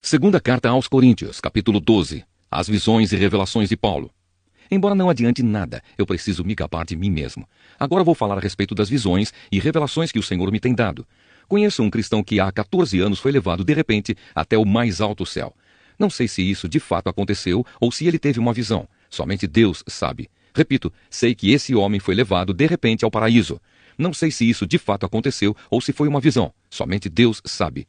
Segunda carta aos Coríntios, capítulo 12. As visões e revelações de Paulo. Embora não adiante nada, eu preciso me gabar de mim mesmo. Agora vou falar a respeito das visões e revelações que o Senhor me tem dado. Conheço um cristão que há 14 anos foi levado de repente até o mais alto céu. Não sei se isso de fato aconteceu ou se ele teve uma visão. Somente Deus sabe. Repito, sei que esse homem foi levado de repente ao paraíso. Não sei se isso de fato aconteceu ou se foi uma visão. Somente Deus sabe.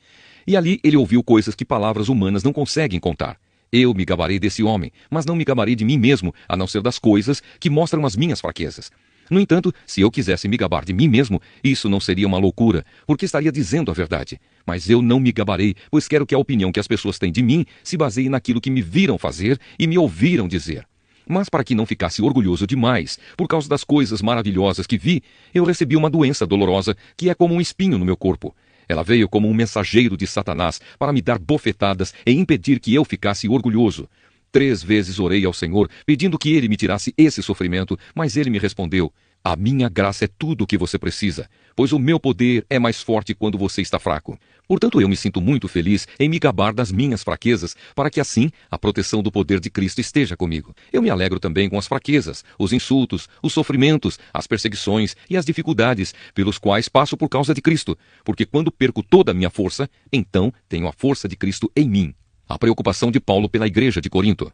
E ali ele ouviu coisas que palavras humanas não conseguem contar. Eu me gabarei desse homem, mas não me gabarei de mim mesmo, a não ser das coisas que mostram as minhas fraquezas. No entanto, se eu quisesse me gabar de mim mesmo, isso não seria uma loucura, porque estaria dizendo a verdade. Mas eu não me gabarei, pois quero que a opinião que as pessoas têm de mim se baseie naquilo que me viram fazer e me ouviram dizer. Mas para que não ficasse orgulhoso demais, por causa das coisas maravilhosas que vi, eu recebi uma doença dolorosa que é como um espinho no meu corpo. Ela veio como um mensageiro de Satanás para me dar bofetadas e impedir que eu ficasse orgulhoso. 3 vezes orei ao Senhor, pedindo que Ele me tirasse esse sofrimento, mas Ele me respondeu: "A minha graça é tudo o que você precisa, pois o meu poder é mais forte quando você está fraco." Portanto, eu me sinto muito feliz em me gabar das minhas fraquezas, para que assim a proteção do poder de Cristo esteja comigo. Eu me alegro também com as fraquezas, os insultos, os sofrimentos, as perseguições e as dificuldades pelos quais passo por causa de Cristo, porque quando perco toda a minha força, então tenho a força de Cristo em mim. A preocupação de Paulo pela igreja de Corinto.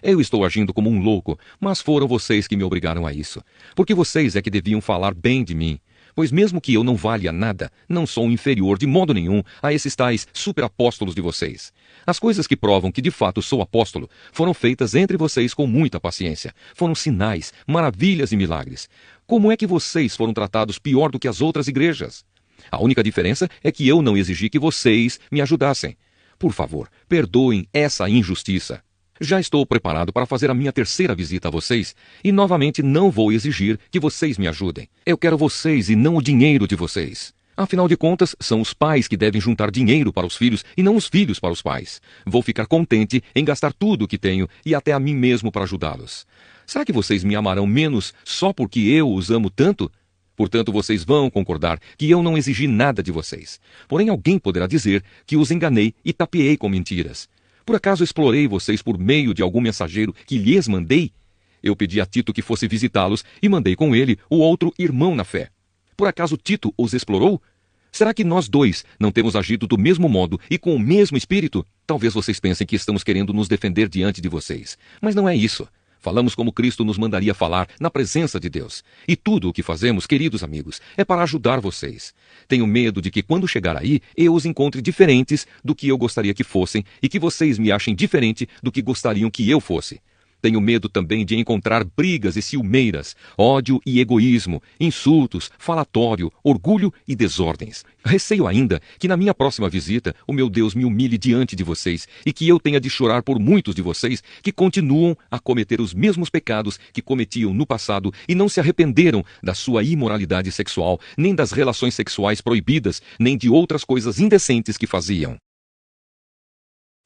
Eu estou agindo como um louco, mas foram vocês que me obrigaram a isso. Porque vocês é que deviam falar bem de mim. Pois mesmo que eu não valha nada, não sou inferior de modo nenhum a esses tais superapóstolos de vocês. As coisas que provam que de fato sou apóstolo foram feitas entre vocês com muita paciência. Foram sinais, maravilhas e milagres. Como é que vocês foram tratados pior do que as outras igrejas? A única diferença é que eu não exigi que vocês me ajudassem. Por favor, perdoem essa injustiça. Já estou preparado para fazer a minha 3ª visita a vocês e novamente não vou exigir que vocês me ajudem. Eu quero vocês e não o dinheiro de vocês. Afinal de contas, são os pais que devem juntar dinheiro para os filhos e não os filhos para os pais. Vou ficar contente em gastar tudo o que tenho e até a mim mesmo para ajudá-los. Será que vocês me amarão menos só porque eu os amo tanto? Portanto, vocês vão concordar que eu não exigi nada de vocês. Porém, alguém poderá dizer que os enganei e tapeei com mentiras. Por acaso explorei vocês por meio de algum mensageiro que lhes mandei? Eu pedi a Tito que fosse visitá-los e mandei com ele o outro irmão na fé. Por acaso Tito os explorou? Será que nós dois não temos agido do mesmo modo e com o mesmo espírito? Talvez vocês pensem que estamos querendo nos defender diante de vocês. Mas não é isso. Falamos como Cristo nos mandaria falar na presença de Deus. E tudo o que fazemos, queridos amigos, é para ajudar vocês. Tenho medo de que quando chegar aí, eu os encontre diferentes do que eu gostaria que fossem e que vocês me achem diferente do que gostariam que eu fosse. Tenho medo também de encontrar brigas e ciumeiras, ódio e egoísmo, insultos, falatório, orgulho e desordens. Receio ainda que na minha próxima visita o meu Deus me humilhe diante de vocês e que eu tenha de chorar por muitos de vocês que continuam a cometer os mesmos pecados que cometiam no passado e não se arrependeram da sua imoralidade sexual, nem das relações sexuais proibidas, nem de outras coisas indecentes que faziam.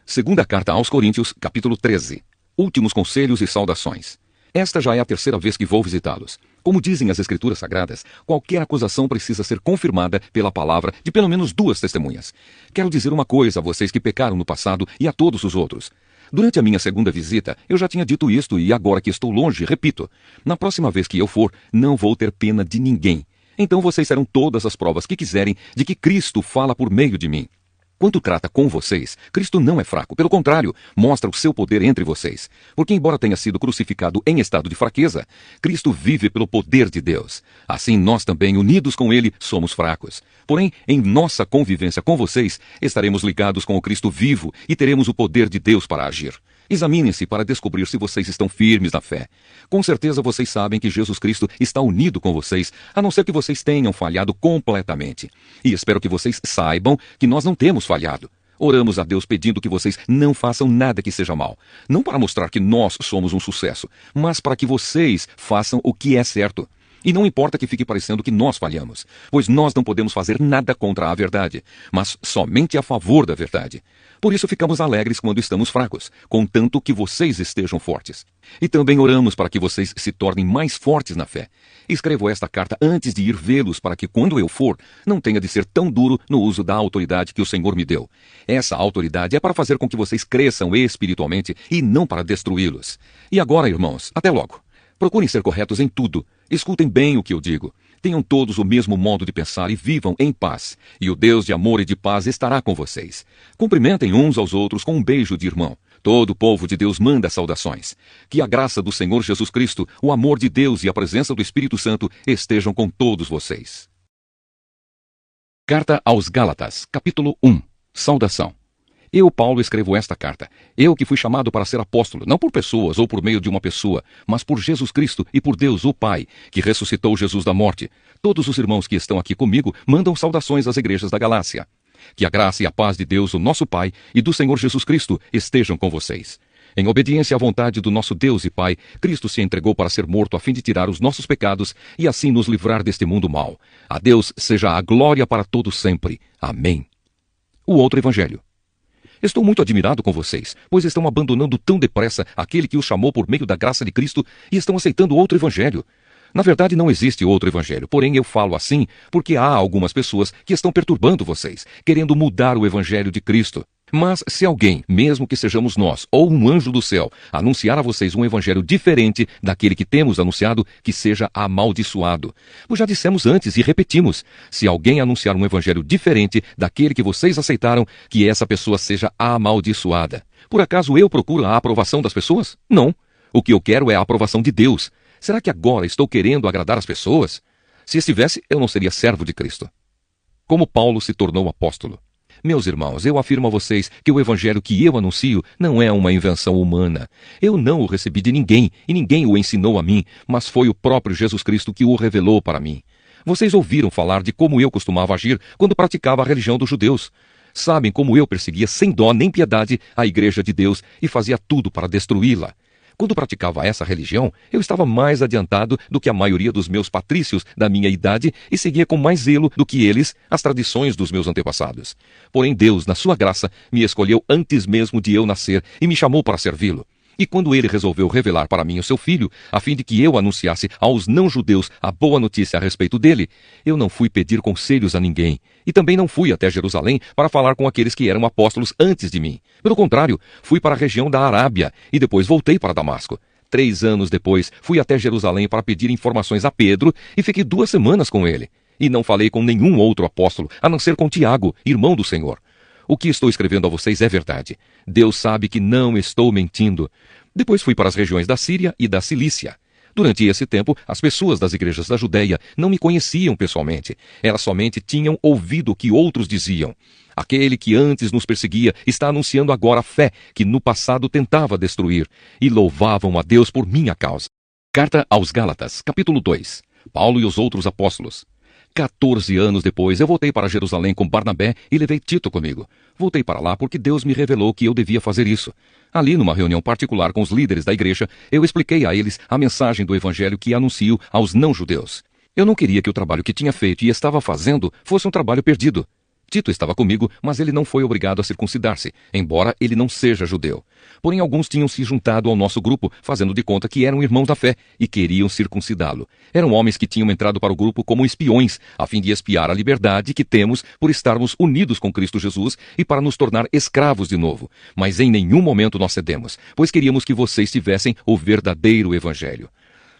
Segunda carta aos Coríntios, capítulo 13. Últimos conselhos e saudações. Esta já é a 3ª vez que vou visitá-los. Como dizem as Escrituras Sagradas, qualquer acusação precisa ser confirmada pela palavra de pelo menos 2 testemunhas. Quero dizer uma coisa a vocês que pecaram no passado e a todos os outros. Durante a minha 2ª visita, eu já tinha dito isto e agora que estou longe, repito. Na próxima vez que eu for, não vou ter pena de ninguém. Então vocês terão todas as provas que quiserem de que Cristo fala por meio de mim. Quando trata com vocês, Cristo não é fraco, pelo contrário, mostra o seu poder entre vocês. Porque embora tenha sido crucificado em estado de fraqueza, Cristo vive pelo poder de Deus. Assim nós também, unidos com Ele, somos fracos. Porém, em nossa convivência com vocês, estaremos ligados com o Cristo vivo e teremos o poder de Deus para agir. Examinem-se para descobrir se vocês estão firmes na fé. Com certeza vocês sabem que Jesus Cristo está unido com vocês, a não ser que vocês tenham falhado completamente. E espero que vocês saibam que nós não temos falhado. Oramos a Deus pedindo que vocês não façam nada que seja mal. Não para mostrar que nós somos um sucesso, mas para que vocês façam o que é certo. E não importa que fique parecendo que nós falhamos, pois nós não podemos fazer nada contra a verdade, mas somente a favor da verdade. Por isso ficamos alegres quando estamos fracos, contanto que vocês estejam fortes. E também oramos para que vocês se tornem mais fortes na fé. Escrevo esta carta antes de ir vê-los para que, quando eu for, não tenha de ser tão duro no uso da autoridade que o Senhor me deu. Essa autoridade é para fazer com que vocês cresçam espiritualmente e não para destruí-los. E agora, irmãos, até logo. Procurem ser corretos em tudo. Escutem bem o que eu digo. Tenham todos o mesmo modo de pensar e vivam em paz. E o Deus de amor e de paz estará com vocês. Cumprimentem uns aos outros com um beijo de irmão. Todo o povo de Deus manda saudações. Que a graça do Senhor Jesus Cristo, o amor de Deus e a presença do Espírito Santo estejam com todos vocês. Carta aos Gálatas, capítulo 1. Saudação. Eu, Paulo, escrevo esta carta. Eu que fui chamado para ser apóstolo, não por pessoas ou por meio de uma pessoa, mas por Jesus Cristo e por Deus, o Pai, que ressuscitou Jesus da morte. Todos os irmãos que estão aqui comigo mandam saudações às igrejas da Galácia. Que a graça e a paz de Deus, o nosso Pai, e do Senhor Jesus Cristo estejam com vocês. Em obediência à vontade do nosso Deus e Pai, Cristo se entregou para ser morto a fim de tirar os nossos pecados e assim nos livrar deste mundo mau. A Deus seja a glória para todos sempre. Amém. O outro evangelho. Estou muito admirado com vocês, pois estão abandonando tão depressa aquele que os chamou por meio da graça de Cristo e estão aceitando outro evangelho. Na verdade, não existe outro evangelho, porém eu falo assim porque há algumas pessoas que estão perturbando vocês, querendo mudar o evangelho de Cristo. Mas se alguém, mesmo que sejamos nós, ou um anjo do céu, anunciar a vocês um evangelho diferente daquele que temos anunciado, que seja amaldiçoado. Pois já dissemos antes e repetimos, se alguém anunciar um evangelho diferente daquele que vocês aceitaram, que essa pessoa seja amaldiçoada. Por acaso eu procuro a aprovação das pessoas? Não. O que eu quero é a aprovação de Deus. Será que agora estou querendo agradar as pessoas? Se estivesse, eu não seria servo de Cristo. Como Paulo se tornou apóstolo? Meus irmãos, eu afirmo a vocês que o evangelho que eu anuncio não é uma invenção humana. Eu não o recebi de ninguém, e ninguém o ensinou a mim, mas foi o próprio Jesus Cristo que o revelou para mim. Vocês ouviram falar de como eu costumava agir quando praticava a religião dos judeus. Sabem como eu perseguia sem dó nem piedade a igreja de Deus e fazia tudo para destruí-la. Quando praticava essa religião, eu estava mais adiantado do que a maioria dos meus patrícios da minha idade e seguia com mais zelo do que eles as tradições dos meus antepassados. Porém, Deus, na sua graça, me escolheu antes mesmo de eu nascer e me chamou para servi-lo. E quando ele resolveu revelar para mim o seu filho, a fim de que eu anunciasse aos não-judeus a boa notícia a respeito dele, eu não fui pedir conselhos a ninguém. E também não fui até Jerusalém para falar com aqueles que eram apóstolos antes de mim. Pelo contrário, fui para a região da Arábia e depois voltei para Damasco. 3 anos depois, fui até Jerusalém para pedir informações a Pedro e fiquei 2 semanas com ele. E não falei com nenhum outro apóstolo, a não ser com Tiago, irmão do Senhor. O que estou escrevendo a vocês é verdade. Deus sabe que não estou mentindo. Depois fui para as regiões da Síria e da Cilícia. Durante esse tempo, as pessoas das igrejas da Judéia não me conheciam pessoalmente. Elas somente tinham ouvido o que outros diziam. Aquele que antes nos perseguia está anunciando agora a fé que no passado tentava destruir. E louvavam a Deus por minha causa. Carta aos Gálatas, capítulo 2. Paulo e os outros apóstolos. 14 anos depois, eu voltei para Jerusalém com Barnabé e levei Tito comigo. Voltei para lá porque Deus me revelou que eu devia fazer isso. Ali, numa reunião particular com os líderes da igreja, eu expliquei a eles a mensagem do evangelho que anuncio aos não-judeus. Eu não queria que o trabalho que tinha feito e estava fazendo fosse um trabalho perdido. Tito estava comigo, mas ele não foi obrigado a circuncidar-se, embora ele não seja judeu. Porém, alguns tinham se juntado ao nosso grupo, fazendo de conta que eram irmãos da fé, e queriam circuncidá-lo. Eram homens que tinham entrado para o grupo como espiões, a fim de espiar a liberdade que temos por estarmos unidos com Cristo Jesus e para nos tornar escravos de novo. Mas em nenhum momento nós cedemos, pois queríamos que vocês tivessem o verdadeiro evangelho.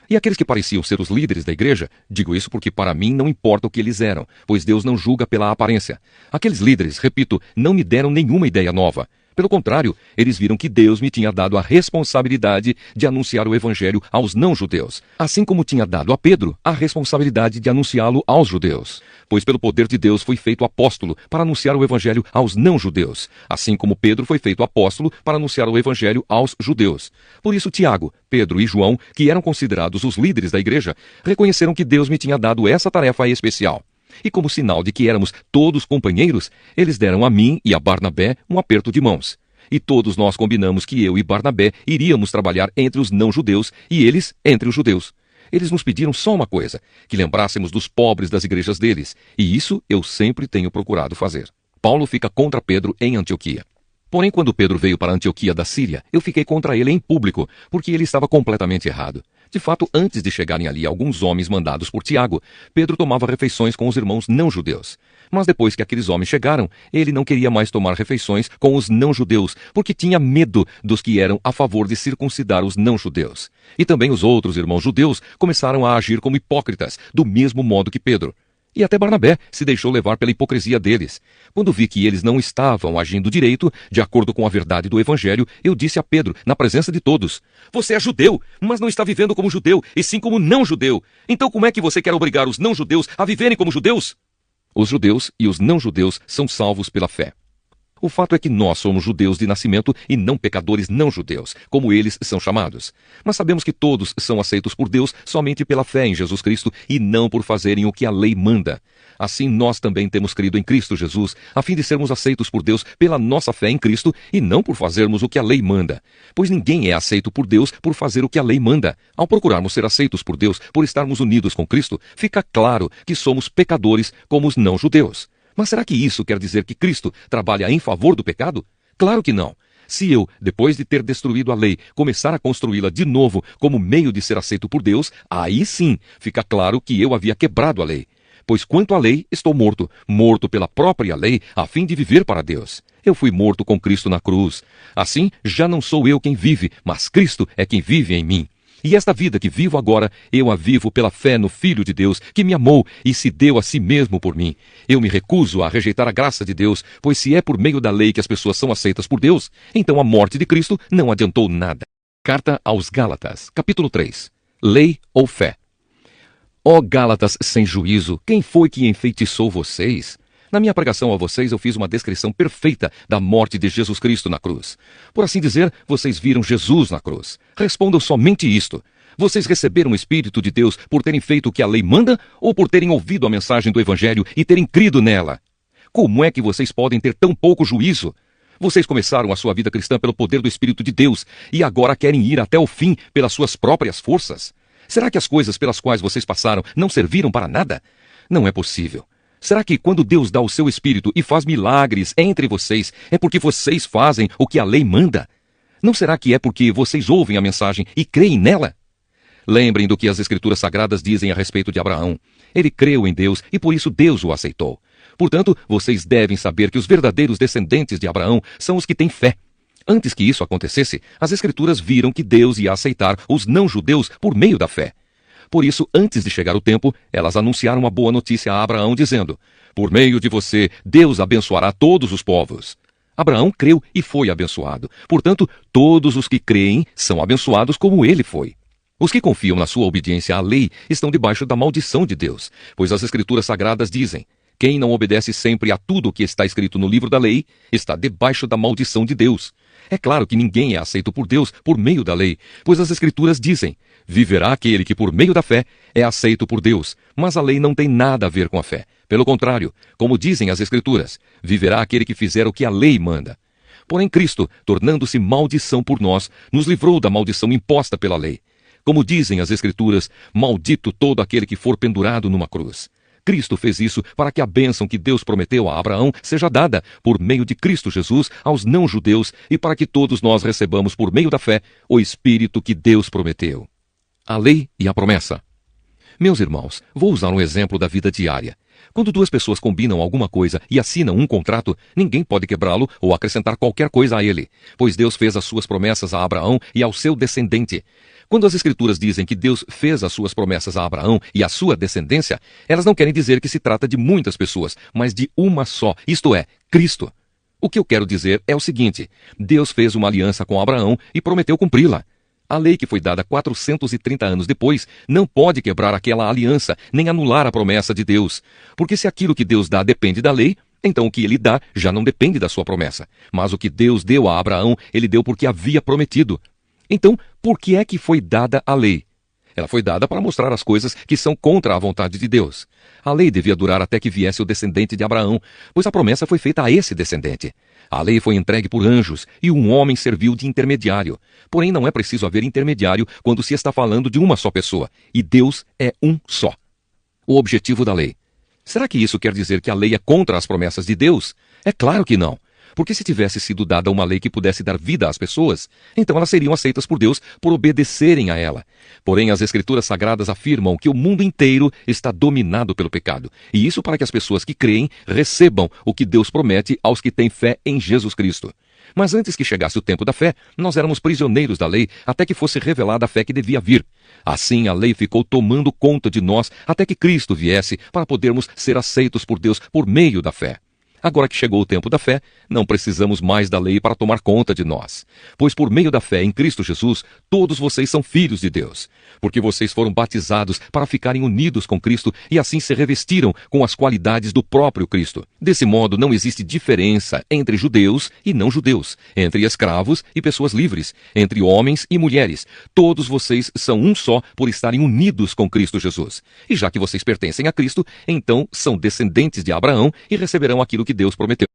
E aqueles que pareciam ser os líderes da igreja, digo isso porque para mim não importa o que eles eram, pois Deus não julga pela aparência. Aqueles líderes, repito, não me deram nenhuma ideia nova. Pelo contrário, eles viram que Deus me tinha dado a responsabilidade de anunciar o evangelho aos não-judeus, assim como tinha dado a Pedro a responsabilidade de anunciá-lo aos judeus. Pois pelo poder de Deus fui feito apóstolo para anunciar o evangelho aos não-judeus, assim como Pedro foi feito apóstolo para anunciar o evangelho aos judeus. Por isso Tiago, Pedro e João, que eram considerados os líderes da igreja, reconheceram que Deus me tinha dado essa tarefa especial. E como sinal de que éramos todos companheiros, eles deram a mim e a Barnabé um aperto de mãos. E todos nós combinamos que eu e Barnabé iríamos trabalhar entre os não-judeus e eles entre os judeus. Eles nos pediram só uma coisa, que lembrássemos dos pobres das igrejas deles, e isso eu sempre tenho procurado fazer. Paulo fica contra Pedro em Antioquia. Porém, quando Pedro veio para Antioquia da Síria, eu fiquei contra ele em público, porque ele estava completamente errado. De fato, antes de chegarem ali alguns homens mandados por Tiago, Pedro tomava refeições com os irmãos não-judeus. Mas depois que aqueles homens chegaram, ele não queria mais tomar refeições com os não-judeus, porque tinha medo dos que eram a favor de circuncidar os não-judeus. E também os outros irmãos judeus começaram a agir como hipócritas, do mesmo modo que Pedro. E até Barnabé se deixou levar pela hipocrisia deles. Quando vi que eles não estavam agindo direito, de acordo com a verdade do Evangelho, eu disse a Pedro, na presença de todos: "Você é judeu, mas não está vivendo como judeu, e sim como não-judeu. Então como é que você quer obrigar os não-judeus a viverem como judeus?" Os judeus e os não-judeus são salvos pela fé. O fato é que nós somos judeus de nascimento e não pecadores não-judeus, como eles são chamados. Mas sabemos que todos são aceitos por Deus somente pela fé em Jesus Cristo e não por fazerem o que a lei manda. Assim nós também temos crido em Cristo Jesus, a fim de sermos aceitos por Deus pela nossa fé em Cristo e não por fazermos o que a lei manda. Pois ninguém é aceito por Deus por fazer o que a lei manda. Ao procurarmos ser aceitos por Deus por estarmos unidos com Cristo, fica claro que somos pecadores como os não-judeus. Mas será que isso quer dizer que Cristo trabalha em favor do pecado? Claro que não. Se eu, depois de ter destruído a lei, começar a construí-la de novo como meio de ser aceito por Deus, aí sim fica claro que eu havia quebrado a lei. Pois quanto à lei, estou morto, morto pela própria lei, a fim de viver para Deus. Eu fui morto com Cristo na cruz. Assim, já não sou eu quem vive, mas Cristo é quem vive em mim. E esta vida que vivo agora, eu a vivo pela fé no Filho de Deus, que me amou e se deu a si mesmo por mim. Eu me recuso a rejeitar a graça de Deus, pois se é por meio da lei que as pessoas são aceitas por Deus, então a morte de Cristo não adiantou nada. Carta aos Gálatas, capítulo 3. Lei ou fé? Ó Gálatas sem juízo, quem foi que enfeitiçou vocês? Na minha pregação a vocês, eu fiz uma descrição perfeita da morte de Jesus Cristo na cruz. Por assim dizer, vocês viram Jesus na cruz. Respondam somente isto. Vocês receberam o Espírito de Deus por terem feito o que a lei manda ou por terem ouvido a mensagem do Evangelho e terem crido nela? Como é que vocês podem ter tão pouco juízo? Vocês começaram a sua vida cristã pelo poder do Espírito de Deus e agora querem ir até o fim pelas suas próprias forças? Será que as coisas pelas quais vocês passaram não serviram para nada? Não é possível. Será que quando Deus dá o seu Espírito e faz milagres entre vocês, é porque vocês fazem o que a lei manda? Não será que é porque vocês ouvem a mensagem e creem nela? Lembrem do que as Escrituras Sagradas dizem a respeito de Abraão. Ele creu em Deus e por isso Deus o aceitou. Portanto, vocês devem saber que os verdadeiros descendentes de Abraão são os que têm fé. Antes que isso acontecesse, as Escrituras viram que Deus ia aceitar os não-judeus por meio da fé. Por isso, antes de chegar o tempo, elas anunciaram uma boa notícia a Abraão, dizendo: "Por meio de você, Deus abençoará todos os povos." Abraão creu e foi abençoado. Portanto, todos os que creem são abençoados como ele foi. Os que confiam na sua obediência à lei estão debaixo da maldição de Deus, pois as Escrituras Sagradas dizem: quem não obedece sempre a tudo o que está escrito no livro da lei, está debaixo da maldição de Deus. É claro que ninguém é aceito por Deus por meio da lei, pois as Escrituras dizem: viverá aquele que por meio da fé é aceito por Deus. Mas a lei não tem nada a ver com a fé. Pelo contrário, como dizem as Escrituras, viverá aquele que fizer o que a lei manda. Porém Cristo, tornando-se maldição por nós, nos livrou da maldição imposta pela lei. Como dizem as Escrituras, maldito todo aquele que for pendurado numa cruz. Cristo fez isso para que a bênção que Deus prometeu a Abraão seja dada, por meio de Cristo Jesus, aos não-judeus e para que todos nós recebamos, por meio da fé, o Espírito que Deus prometeu. A lei e a promessa. Meus irmãos, vou usar um exemplo da vida diária. Quando duas pessoas combinam alguma coisa e assinam um contrato, ninguém pode quebrá-lo ou acrescentar qualquer coisa a ele, pois Deus fez as suas promessas a Abraão e ao seu descendente. Quando as Escrituras dizem que Deus fez as suas promessas a Abraão e à sua descendência, elas não querem dizer que se trata de muitas pessoas, mas de uma só, isto é, Cristo. O que eu quero dizer é o seguinte: Deus fez uma aliança com Abraão e prometeu cumpri-la. A lei que foi dada 430 anos depois não pode quebrar aquela aliança, nem anular a promessa de Deus. Porque se aquilo que Deus dá depende da lei, então o que ele dá já não depende da sua promessa. Mas o que Deus deu a Abraão, ele deu porque havia prometido. Então, por que é que foi dada a lei? Ela foi dada para mostrar as coisas que são contra a vontade de Deus. A lei devia durar até que viesse o descendente de Abraão, pois a promessa foi feita a esse descendente. A lei foi entregue por anjos e um homem serviu de intermediário. Porém, não é preciso haver intermediário quando se está falando de uma só pessoa. E Deus é um só. O objetivo da lei. Será que isso quer dizer que a lei é contra as promessas de Deus? É claro que não. Porque se tivesse sido dada uma lei que pudesse dar vida às pessoas, então elas seriam aceitas por Deus por obedecerem a ela. Porém, as Escrituras Sagradas afirmam que o mundo inteiro está dominado pelo pecado. E isso para que as pessoas que creem recebam o que Deus promete aos que têm fé em Jesus Cristo. Mas antes que chegasse o tempo da fé, nós éramos prisioneiros da lei até que fosse revelada a fé que devia vir. Assim, a lei ficou tomando conta de nós até que Cristo viesse para podermos ser aceitos por Deus por meio da fé. Agora que chegou o tempo da fé, não precisamos mais da lei para tomar conta de nós. Pois por meio da fé em Cristo Jesus, todos vocês são filhos de Deus. Porque vocês foram batizados para ficarem unidos com Cristo e assim se revestiram com as qualidades do próprio Cristo. Desse modo, não existe diferença entre judeus e não judeus, entre escravos e pessoas livres, entre homens e mulheres. Todos vocês são um só por estarem unidos com Cristo Jesus. E já que vocês pertencem a Cristo, então são descendentes de Abraão e receberão aquilo que Deus prometeu.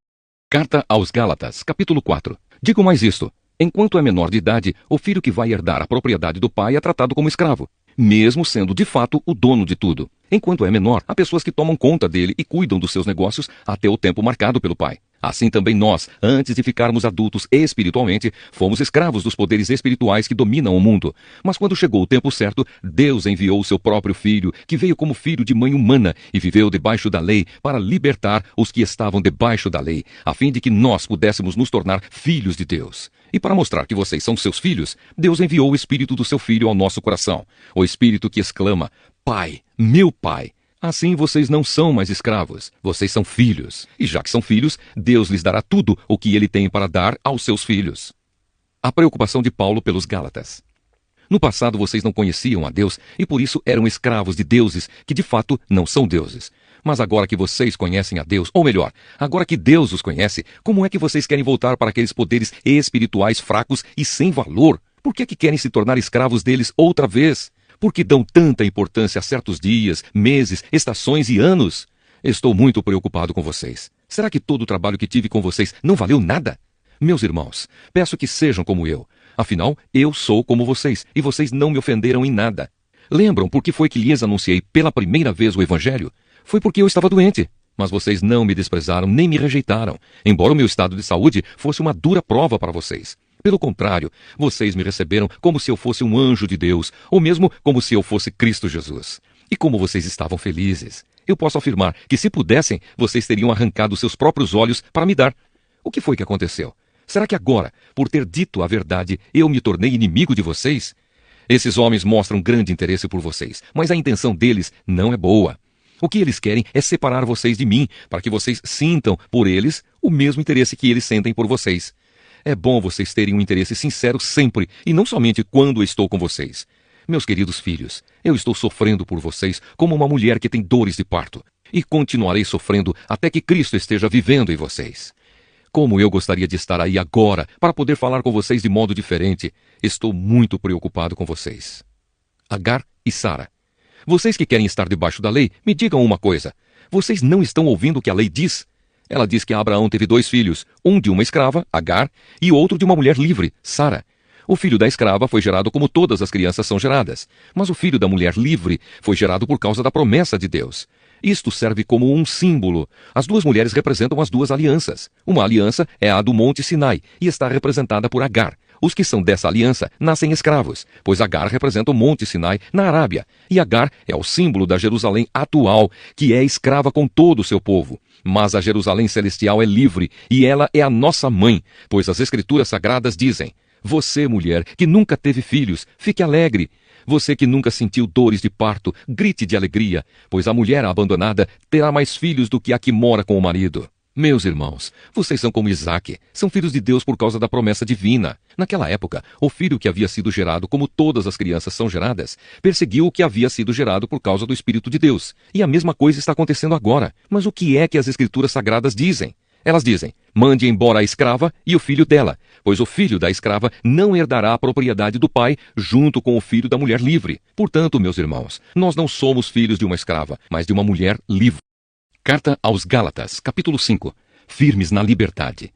Carta aos Gálatas, capítulo 4. Digo mais isto: enquanto é menor de idade, o filho que vai herdar a propriedade do pai é tratado como escravo, mesmo sendo de fato o dono de tudo. Enquanto é menor, há pessoas que tomam conta dele e cuidam dos seus negócios até o tempo marcado pelo pai. Assim também nós, antes de ficarmos adultos espiritualmente, fomos escravos dos poderes espirituais que dominam o mundo. Mas quando chegou o tempo certo, Deus enviou o seu próprio filho, que veio como filho de mãe humana e viveu debaixo da lei para libertar os que estavam debaixo da lei, a fim de que nós pudéssemos nos tornar filhos de Deus. E para mostrar que vocês são seus filhos, Deus enviou o Espírito do seu Filho ao nosso coração, o Espírito que exclama: Pai, meu Pai. Assim vocês não são mais escravos, vocês são filhos. E já que são filhos, Deus lhes dará tudo o que ele tem para dar aos seus filhos. A preocupação de Paulo pelos Gálatas. No passado vocês não conheciam a Deus e por isso eram escravos de deuses que de fato não são deuses. Mas agora que vocês conhecem a Deus, ou melhor, agora que Deus os conhece, como é que vocês querem voltar para aqueles poderes espirituais fracos e sem valor? Por que é que querem se tornar escravos deles outra vez? Por que dão tanta importância a certos dias, meses, estações e anos? Estou muito preocupado com vocês. Será que todo o trabalho que tive com vocês não valeu nada? Meus irmãos, peço que sejam como eu. Afinal, eu sou como vocês, e vocês não me ofenderam em nada. Lembram por que foi que lhes anunciei pela primeira vez o Evangelho? Foi porque eu estava doente. Mas vocês não me desprezaram nem me rejeitaram, embora o meu estado de saúde fosse uma dura prova para vocês. Pelo contrário, vocês me receberam como se eu fosse um anjo de Deus, ou mesmo como se eu fosse Cristo Jesus. E como vocês estavam felizes. Eu posso afirmar que, se pudessem, vocês teriam arrancado seus próprios olhos para me dar. O que foi que aconteceu? Será que agora, por ter dito a verdade, eu me tornei inimigo de vocês? Esses homens mostram grande interesse por vocês, mas a intenção deles não é boa. O que eles querem é separar vocês de mim, para que vocês sintam por eles o mesmo interesse que eles sentem por vocês. É bom vocês terem um interesse sincero sempre, e não somente quando estou com vocês. Meus queridos filhos, eu estou sofrendo por vocês como uma mulher que tem dores de parto, e continuarei sofrendo até que Cristo esteja vivendo em vocês. Como eu gostaria de estar aí agora para poder falar com vocês de modo diferente. Estou muito preocupado com vocês. Agar e Sara. Vocês que querem estar debaixo da lei, me digam uma coisa. Vocês não estão ouvindo o que a lei diz? Ela diz que Abraão teve 2 filhos, um de uma escrava, Agar, e outro de uma mulher livre, Sara. O filho da escrava foi gerado como todas as crianças são geradas, mas o filho da mulher livre foi gerado por causa da promessa de Deus. Isto serve como um símbolo. As 2 mulheres representam as 2 alianças. Uma aliança é a do Monte Sinai e está representada por Agar. Os que são dessa aliança nascem escravos, pois Agar representa o Monte Sinai na Arábia, e Agar é o símbolo da Jerusalém atual, que é escrava com todo o seu povo. Mas a Jerusalém celestial é livre, e ela é a nossa mãe, pois as Escrituras Sagradas dizem: você, mulher, que nunca teve filhos, fique alegre. Você que nunca sentiu dores de parto, grite de alegria, pois a mulher abandonada terá mais filhos do que a que mora com o marido. Meus irmãos, vocês são como Isaque, são filhos de Deus por causa da promessa divina. Naquela época, o filho que havia sido gerado como todas as crianças são geradas, perseguiu o que havia sido gerado por causa do Espírito de Deus. E a mesma coisa está acontecendo agora. Mas o que é que as Escrituras Sagradas dizem? Elas dizem: mande embora a escrava e o filho dela, pois o filho da escrava não herdará a propriedade do pai junto com o filho da mulher livre. Portanto, meus irmãos, nós não somos filhos de uma escrava, mas de uma mulher livre. Carta aos Gálatas, capítulo 5. Firmes na liberdade.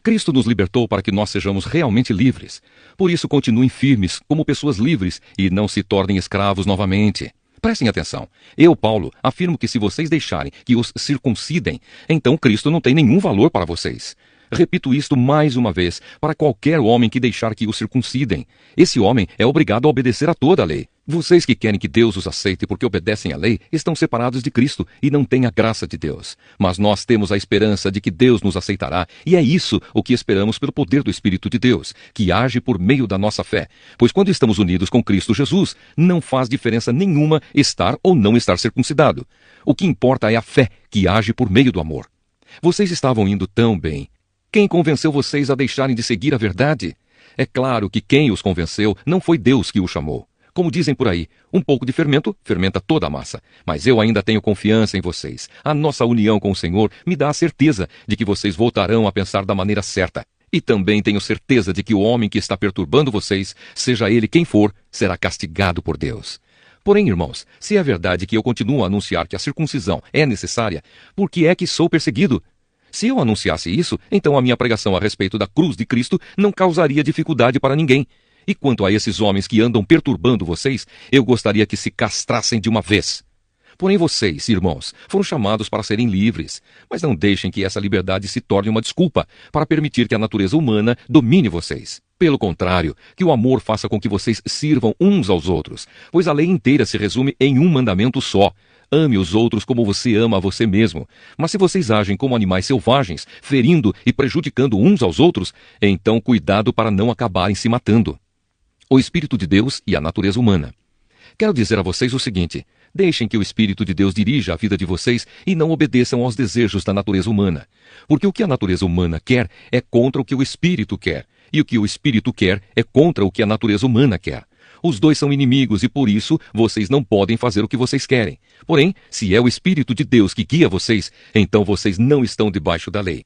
Cristo nos libertou para que nós sejamos realmente livres. Por isso, continuem firmes como pessoas livres e não se tornem escravos novamente. Prestem atenção. Eu, Paulo, afirmo que se vocês deixarem que os circuncidem, então Cristo não tem nenhum valor para vocês. Repito isto mais uma vez, para qualquer homem que deixar que o circuncidem. Esse homem é obrigado a obedecer a toda a lei. Vocês que querem que Deus os aceite porque obedecem à lei, estão separados de Cristo e não têm a graça de Deus. Mas nós temos a esperança de que Deus nos aceitará, e é isso o que esperamos pelo poder do Espírito de Deus, que age por meio da nossa fé. Pois quando estamos unidos com Cristo Jesus, não faz diferença nenhuma estar ou não estar circuncidado. O que importa é a fé que age por meio do amor. Vocês estavam indo tão bem. Quem convenceu vocês a deixarem de seguir a verdade? É claro que quem os convenceu não foi Deus que os chamou. Como dizem por aí, um pouco de fermento fermenta toda a massa. Mas eu ainda tenho confiança em vocês. A nossa união com o Senhor me dá a certeza de que vocês voltarão a pensar da maneira certa. E também tenho certeza de que o homem que está perturbando vocês, seja ele quem for, será castigado por Deus. Porém, irmãos, se é verdade que eu continuo a anunciar que a circuncisão é necessária, por que é que sou perseguido? Se eu anunciasse isso, então a minha pregação a respeito da cruz de Cristo não causaria dificuldade para ninguém. E quanto a esses homens que andam perturbando vocês, eu gostaria que se castrassem de uma vez. Porém vocês, irmãos, foram chamados para serem livres, mas não deixem que essa liberdade se torne uma desculpa para permitir que a natureza humana domine vocês. Pelo contrário, que o amor faça com que vocês sirvam uns aos outros, pois a lei inteira se resume em um mandamento só: ame os outros como você ama a você mesmo. Mas se vocês agem como animais selvagens, ferindo e prejudicando uns aos outros, então cuidado para não acabarem se matando. O Espírito de Deus e a natureza humana. Quero dizer a vocês o seguinte: deixem que o Espírito de Deus dirija a vida de vocês e não obedeçam aos desejos da natureza humana. Porque o que a natureza humana quer é contra o que o Espírito quer, e o que o Espírito quer é contra o que a natureza humana quer. Os dois são inimigos e por isso vocês não podem fazer o que vocês querem. Porém, se é o Espírito de Deus que guia vocês, então vocês não estão debaixo da lei.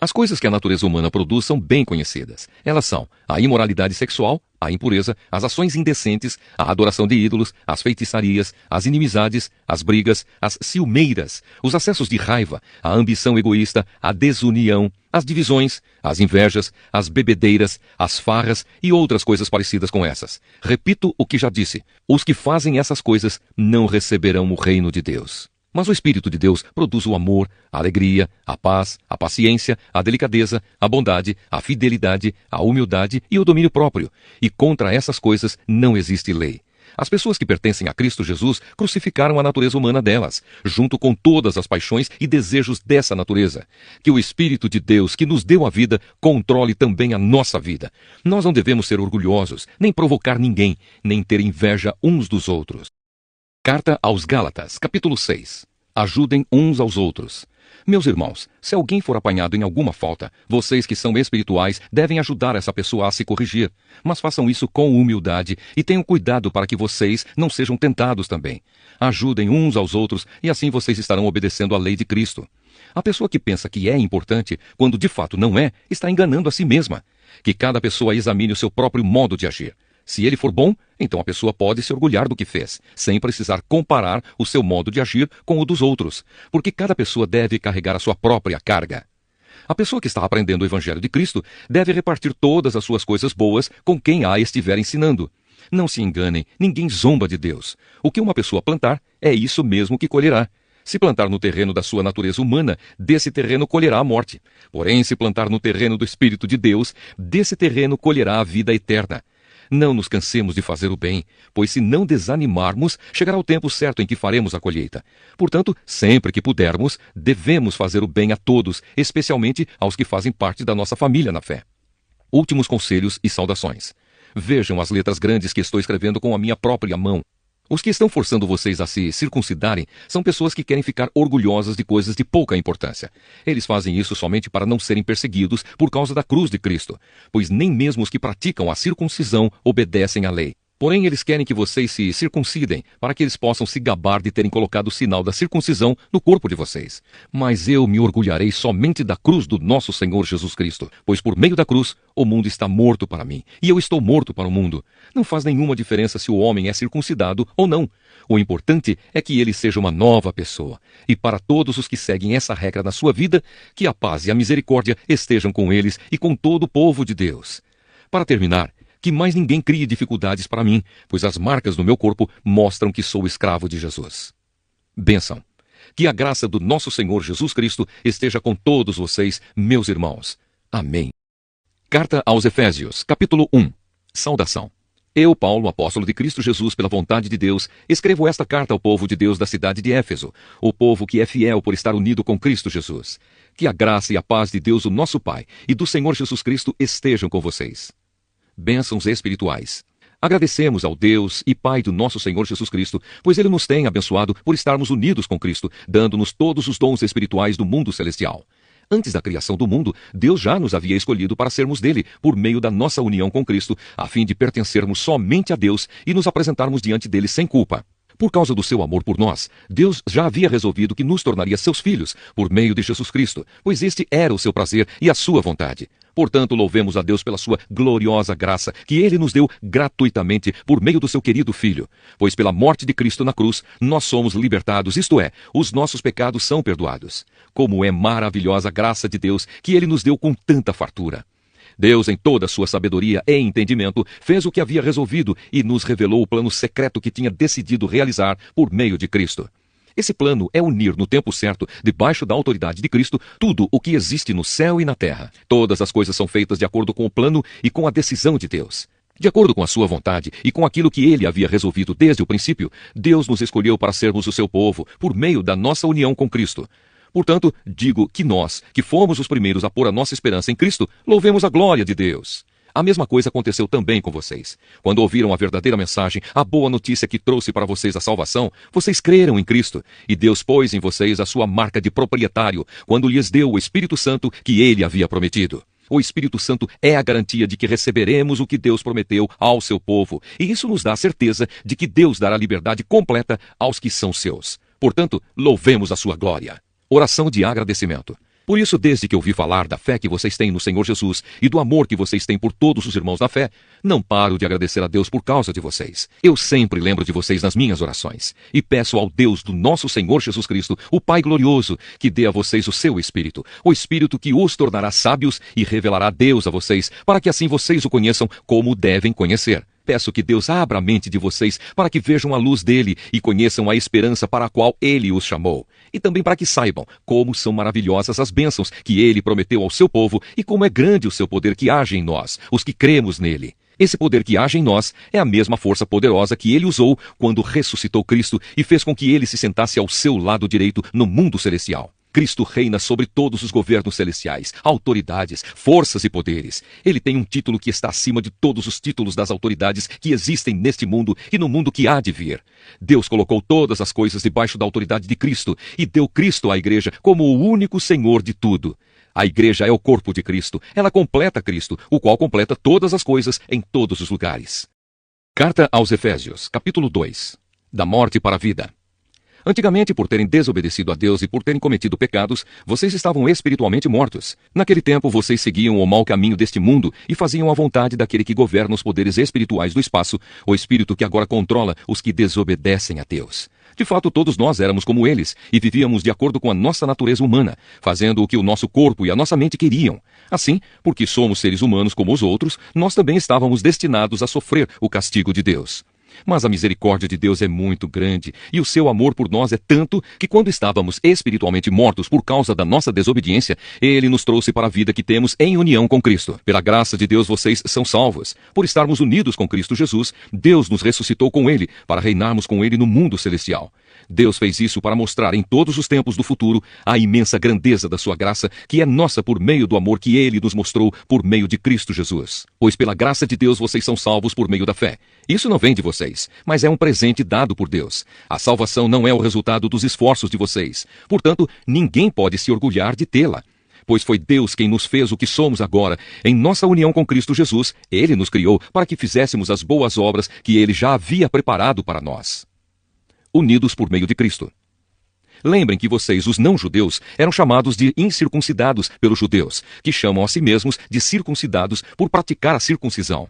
As coisas que a natureza humana produz são bem conhecidas. Elas são a imoralidade sexual, a impureza, as ações indecentes, a adoração de ídolos, as feitiçarias, as inimizades, as brigas, as ciumeiras, os acessos de raiva, a ambição egoísta, a desunião, as divisões, as invejas, as bebedeiras, as farras e outras coisas parecidas com essas. Repito o que já disse: os que fazem essas coisas não receberão o reino de Deus. Mas o Espírito de Deus produz o amor, a alegria, a paz, a paciência, a delicadeza, a bondade, a fidelidade, a humildade e o domínio próprio. E contra essas coisas não existe lei. As pessoas que pertencem a Cristo Jesus crucificaram a natureza humana delas, junto com todas as paixões e desejos dessa natureza. Que o Espírito de Deus, que nos deu a vida, controle também a nossa vida. Nós não devemos ser orgulhosos, nem provocar ninguém, nem ter inveja uns dos outros. Carta aos Gálatas, capítulo 6. Ajudem uns aos outros. Meus irmãos, se alguém for apanhado em alguma falta, vocês que são espirituais devem ajudar essa pessoa a se corrigir. Mas façam isso com humildade e tenham cuidado para que vocês não sejam tentados também. Ajudem uns aos outros e assim vocês estarão obedecendo à lei de Cristo. A pessoa que pensa que é importante, quando de fato não é, está enganando a si mesma. Que cada pessoa examine o seu próprio modo de agir. Se ele for bom, então a pessoa pode se orgulhar do que fez, sem precisar comparar o seu modo de agir com o dos outros, porque cada pessoa deve carregar a sua própria carga. A pessoa que está aprendendo o Evangelho de Cristo deve repartir todas as suas coisas boas com quem a estiver ensinando. Não se enganem, ninguém zomba de Deus. O que uma pessoa plantar, é isso mesmo que colherá. Se plantar no terreno da sua natureza humana, desse terreno colherá a morte. Porém, se plantar no terreno do Espírito de Deus, desse terreno colherá a vida eterna. Não nos cansemos de fazer o bem, pois se não desanimarmos, chegará o tempo certo em que faremos a colheita. Portanto, sempre que pudermos, devemos fazer o bem a todos, especialmente aos que fazem parte da nossa família na fé. Últimos conselhos e saudações. Vejam as letras grandes que estou escrevendo com a minha própria mão. Os que estão forçando vocês a se circuncidarem são pessoas que querem ficar orgulhosas de coisas de pouca importância. Eles fazem isso somente para não serem perseguidos por causa da cruz de Cristo, pois nem mesmo os que praticam a circuncisão obedecem à lei. Porém, eles querem que vocês se circuncidem, para que eles possam se gabar de terem colocado o sinal da circuncisão no corpo de vocês. Mas eu me orgulharei somente da cruz do nosso Senhor Jesus Cristo, pois por meio da cruz o mundo está morto para mim, e eu estou morto para o mundo. Não faz nenhuma diferença se o homem é circuncidado ou não. O importante é que ele seja uma nova pessoa. E para todos os que seguem essa regra na sua vida, que a paz e a misericórdia estejam com eles e com todo o povo de Deus. Para terminar, que mais ninguém crie dificuldades para mim, pois as marcas no meu corpo mostram que sou escravo de Jesus. Bênção. Que a graça do nosso Senhor Jesus Cristo esteja com todos vocês, meus irmãos. Amém. Carta aos Efésios, capítulo 1. Saudação. Eu, Paulo, apóstolo de Cristo Jesus, pela vontade de Deus, escrevo esta carta ao povo de Deus da cidade de Éfeso, o povo que é fiel por estar unido com Cristo Jesus. Que a graça e a paz de Deus, o nosso Pai, e do Senhor Jesus Cristo estejam com vocês. Bênçãos espirituais. Agradecemos ao Deus e Pai do nosso Senhor Jesus Cristo, pois Ele nos tem abençoado por estarmos unidos com Cristo, dando-nos todos os dons espirituais do mundo celestial. Antes da criação do mundo, Deus já nos havia escolhido para sermos dele, por meio da nossa união com Cristo, a fim de pertencermos somente a Deus e nos apresentarmos diante dele sem culpa. Por causa do seu amor por nós, Deus já havia resolvido que nos tornaria seus filhos, por meio de Jesus Cristo, pois este era o seu prazer e a sua vontade. Portanto, louvemos a Deus pela sua gloriosa graça, que Ele nos deu gratuitamente por meio do seu querido Filho. Pois pela morte de Cristo na cruz, nós somos libertados, isto é, os nossos pecados são perdoados. Como é maravilhosa a graça de Deus, que Ele nos deu com tanta fartura. Deus, em toda a sua sabedoria e entendimento, fez o que havia resolvido e nos revelou o plano secreto que tinha decidido realizar por meio de Cristo. Esse plano é unir no tempo certo, debaixo da autoridade de Cristo, tudo o que existe no céu e na terra. Todas as coisas são feitas de acordo com o plano e com a decisão de Deus. De acordo com a sua vontade e com aquilo que ele havia resolvido desde o princípio, Deus nos escolheu para sermos o seu povo, por meio da nossa união com Cristo. Portanto, digo que nós, que fomos os primeiros a pôr a nossa esperança em Cristo, louvemos a glória de Deus. A mesma coisa aconteceu também com vocês. Quando ouviram a verdadeira mensagem, a boa notícia que trouxe para vocês a salvação, vocês creram em Cristo, e Deus pôs em vocês a sua marca de proprietário, quando lhes deu o Espírito Santo que ele havia prometido. O Espírito Santo é a garantia de que receberemos o que Deus prometeu ao seu povo, e isso nos dá a certeza de que Deus dará liberdade completa aos que são seus. Portanto, louvemos a sua glória. Oração de agradecimento. Por isso, desde que ouvi falar da fé que vocês têm no Senhor Jesus e do amor que vocês têm por todos os irmãos na fé, não paro de agradecer a Deus por causa de vocês. Eu sempre lembro de vocês nas minhas orações e peço ao Deus do nosso Senhor Jesus Cristo, o Pai glorioso, que dê a vocês o seu Espírito, o Espírito que os tornará sábios e revelará Deus a vocês, para que assim vocês o conheçam como devem conhecer. Peço que Deus abra a mente de vocês para que vejam a luz dele e conheçam a esperança para a qual ele os chamou. E também para que saibam como são maravilhosas as bênçãos que ele prometeu ao seu povo e como é grande o seu poder que age em nós, os que cremos nele. Esse poder que age em nós é a mesma força poderosa que ele usou quando ressuscitou Cristo e fez com que ele se sentasse ao seu lado direito no mundo celestial. Cristo reina sobre todos os governos celestiais, autoridades, forças e poderes. Ele tem um título que está acima de todos os títulos das autoridades que existem neste mundo e no mundo que há de vir. Deus colocou todas as coisas debaixo da autoridade de Cristo e deu Cristo à igreja como o único Senhor de tudo. A igreja é o corpo de Cristo. Ela completa Cristo, o qual completa todas as coisas em todos os lugares. Carta aos Efésios, capítulo 2. Da morte para a vida. Antigamente, por terem desobedecido a Deus e por terem cometido pecados, vocês estavam espiritualmente mortos. Naquele tempo, vocês seguiam o mau caminho deste mundo e faziam a vontade daquele que governa os poderes espirituais do espaço, o espírito que agora controla os que desobedecem a Deus. De fato, todos nós éramos como eles e vivíamos de acordo com a nossa natureza humana, fazendo o que o nosso corpo e a nossa mente queriam. Assim, porque somos seres humanos como os outros, nós também estávamos destinados a sofrer o castigo de Deus. Mas a misericórdia de Deus é muito grande e o seu amor por nós é tanto que quando estávamos espiritualmente mortos por causa da nossa desobediência, ele nos trouxe para a vida que temos em união com Cristo. Pela graça de Deus vocês são salvos. Por estarmos unidos com Cristo Jesus, Deus nos ressuscitou com ele para reinarmos com ele no mundo celestial. Deus fez isso para mostrar em todos os tempos do futuro a imensa grandeza da sua graça, que é nossa por meio do amor que ele nos mostrou por meio de Cristo Jesus. Pois pela graça de Deus vocês são salvos por meio da fé. Isso não vem de vocês, mas é um presente dado por Deus. A salvação não é o resultado dos esforços de vocês. Portanto, ninguém pode se orgulhar de tê-la. pois foi Deus quem nos fez o que somos agora. Em nossa união com Cristo Jesus, Ele nos criou para que fizéssemos as boas obras que Ele já havia preparado para nós. Unidos por meio de Cristo. Lembrem que vocês, os não-judeus, eram chamados de incircuncidados pelos judeus, que chamam a si mesmos de circuncidados por praticar a circuncisão.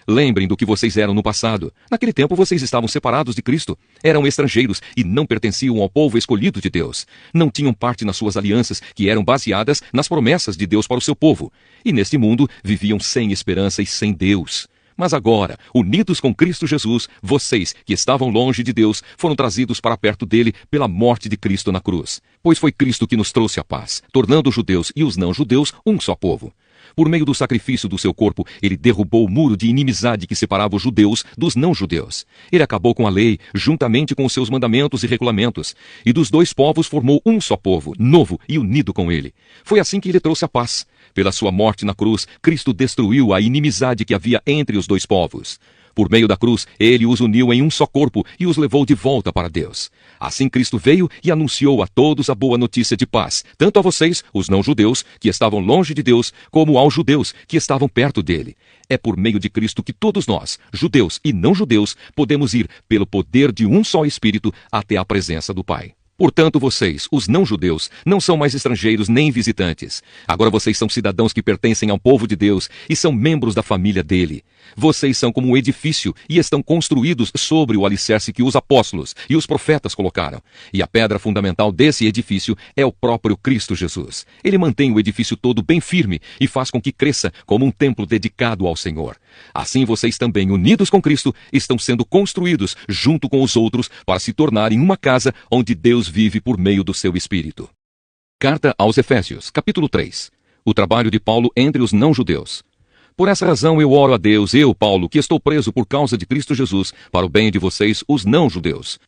Lembrem do que vocês eram no passado. Naquele tempo vocês estavam separados de Cristo. Eram estrangeiros e não pertenciam ao povo escolhido de Deus. Não tinham parte nas suas alianças, que eram baseadas nas promessas de Deus para o seu povo. E neste mundo viviam sem esperança e sem Deus. Mas agora, unidos com Cristo Jesus, vocês, que estavam longe de Deus, foram trazidos para perto dele pela morte de Cristo na cruz. Pois foi Cristo que nos trouxe a paz, tornando os judeus e os não-judeus um só povo. Por meio do sacrifício do seu corpo, ele derrubou o muro de inimizade que separava os judeus dos não-judeus. Ele acabou com a lei, juntamente com os seus mandamentos e regulamentos, e dos dois povos formou um só povo, novo e unido com ele. Foi assim que ele trouxe a paz. Pela sua morte na cruz, Cristo destruiu a inimizade que havia entre os dois povos. Por meio da cruz, ele os uniu em um só corpo e os levou de volta para Deus. Assim Cristo veio e anunciou a todos a boa notícia de paz, tanto a vocês, os não-judeus, que estavam longe de Deus, como aos judeus, que estavam perto dele. É por meio de Cristo que todos nós, judeus e não-judeus, podemos ir, pelo poder de um só Espírito, até a presença do Pai. Portanto, vocês, os não-judeus, não são mais estrangeiros nem visitantes. Agora vocês são cidadãos que pertencem ao povo de Deus e são membros da família dele. Vocês são como um edifício e estão construídos sobre o alicerce que os apóstolos e os profetas colocaram. E a pedra fundamental desse edifício é o próprio Cristo Jesus. Ele mantém o edifício todo bem firme e faz com que cresça como um templo dedicado ao Senhor. Assim vocês também, unidos com Cristo, estão sendo construídos junto com os outros para se tornarem uma casa onde Deus vive por meio do seu Espírito. Carta aos Efésios, capítulo 3. O trabalho de Paulo entre os não-judeus. Por essa razão eu oro a Deus, eu, Paulo, que estou preso por causa de Cristo Jesus, para o bem de vocês, os não-judeus.